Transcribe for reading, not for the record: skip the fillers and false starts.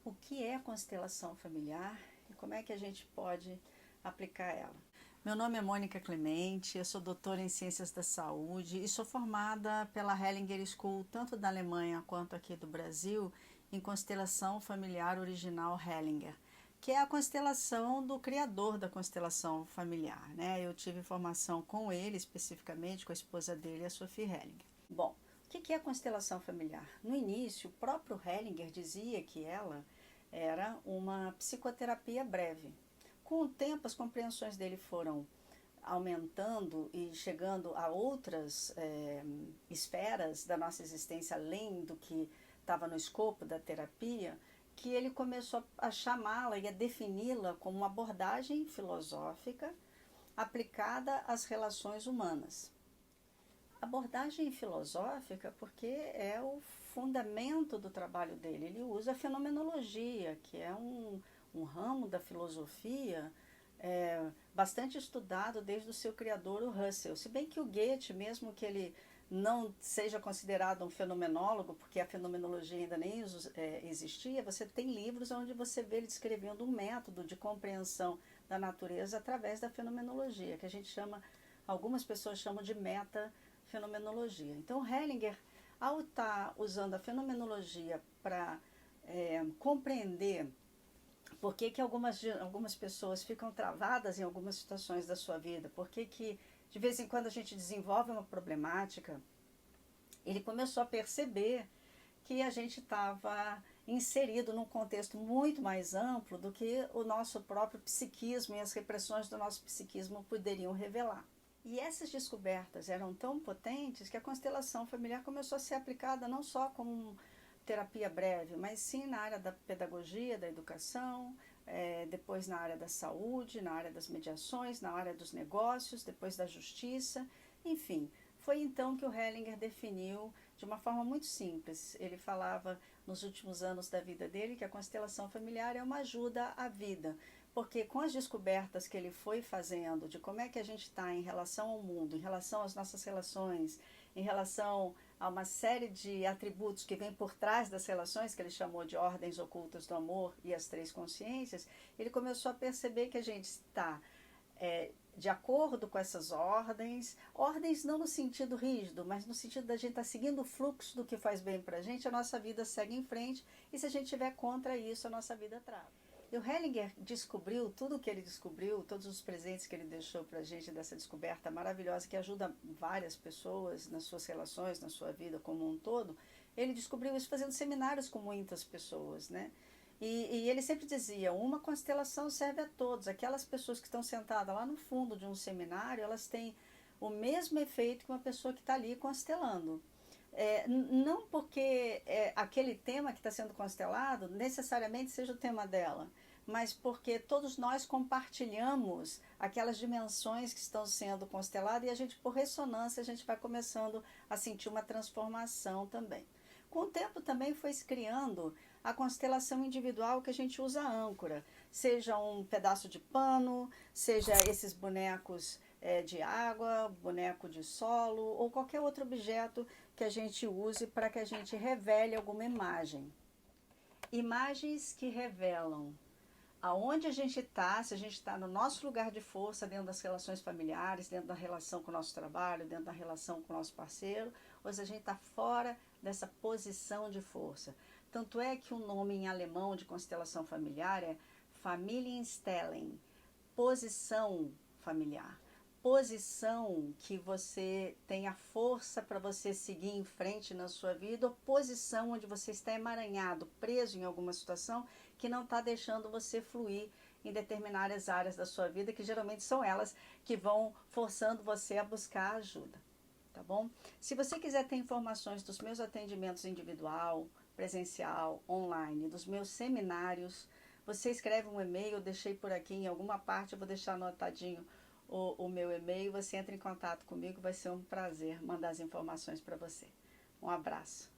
O que é constelação familiar e como é que a gente pode aplicar ela? Meu nome é Mônica Clemente, eu sou doutora em Ciências da Saúde e sou formada pela Hellinger School, tanto da Alemanha quanto aqui do Brasil, em constelação familiar original Hellinger, que é a constelação do criador da constelação familiar, né? Eu tive formação com ele, especificamente com a esposa dele, a Sophie Hellinger. Bom, o que é a constelação familiar? No início, o próprio Hellinger dizia que ela era uma psicoterapia breve. Com o tempo, as compreensões dele foram aumentando e chegando a outras esferas da nossa existência, além do que estava no escopo da terapia, que ele começou a chamá-la e a defini-la como uma abordagem filosófica aplicada às relações humanas. Abordagem filosófica porque é o fundamento do trabalho dele. Ele usa a fenomenologia, que é um ramo da filosofia bastante estudado desde o seu criador, o Russell. Se bem que o Goethe, mesmo que ele não seja considerado um fenomenólogo, porque a fenomenologia ainda nem existia, você tem livros onde você vê ele descrevendo um método de compreensão da natureza através da fenomenologia, que a gente chama, algumas pessoas chamam de metafenomenologia. Então, Hellinger, ao estar usando a fenomenologia para compreender por que algumas pessoas ficam travadas em algumas situações da sua vida, por que de vez em quando a gente desenvolve uma problemática, ele começou a perceber que a gente estava inserido num contexto muito mais amplo do que o nosso próprio psiquismo e as repressões do nosso psiquismo poderiam revelar. E essas descobertas eram tão potentes que a constelação familiar começou a ser aplicada não só como terapia breve, mas sim na área da pedagogia, da educação, depois na área da saúde, na área das mediações, na área dos negócios, depois da justiça, enfim. Foi então que o Hellinger definiu de uma forma muito simples. Ele falava nos últimos anos da vida dele que a constelação familiar é uma ajuda à vida, porque com as descobertas que ele foi fazendo de como é que a gente está em relação ao mundo, em relação às nossas relações, em relação a uma série de atributos que vêm por trás das relações, que ele chamou de ordens ocultas do amor e as três consciências, ele começou a perceber que a gente está de acordo com essas ordens não no sentido rígido, mas no sentido da gente estar seguindo o fluxo do que faz bem para a nossa vida segue em frente, e se a gente estiver contra isso, a nossa vida trava. E o Hellinger descobriu tudo o que ele descobriu, todos os presentes que ele deixou para a gente dessa descoberta maravilhosa que ajuda várias pessoas nas suas relações, na sua vida como um todo. Ele descobriu isso fazendo seminários com muitas pessoas, né? E ele sempre dizia, uma constelação serve a todos. Aquelas pessoas que estão sentadas lá no fundo de um seminário, elas têm o mesmo efeito que uma pessoa que está ali constelando. Não porque aquele tema que está sendo constelado necessariamente seja o tema dela, mas porque todos nós compartilhamos aquelas dimensões que estão sendo consteladas e a gente, por ressonância, a gente vai começando a sentir uma transformação também. Com o tempo também foi se criando a constelação individual que a gente usa âncora, seja um pedaço de pano, seja esses bonecos de água, boneco de solo ou qualquer outro objeto que a gente use para que a gente revele alguma imagem. Imagens que revelam aonde a gente está, se a gente está no nosso lugar de força, dentro das relações familiares, dentro da relação com o nosso trabalho, dentro da relação com o nosso parceiro, ou se a gente está fora dessa posição de força. Tanto é que o nome em alemão de constelação familiar é Familienstellung, posição familiar. Posição que você tem a força para você seguir em frente na sua vida, ou posição onde você está emaranhado, preso em alguma situação que não está deixando você fluir em determinadas áreas da sua vida, que geralmente são elas que vão forçando você a buscar ajuda. Tá bom? Se você quiser ter informações dos meus atendimentos individual, presencial, online, dos meus seminários, você escreve um e-mail, eu deixei por aqui em alguma parte, eu vou deixar anotadinho o meu e-mail, você entra em contato comigo, vai ser um prazer mandar as informações para você. Um abraço.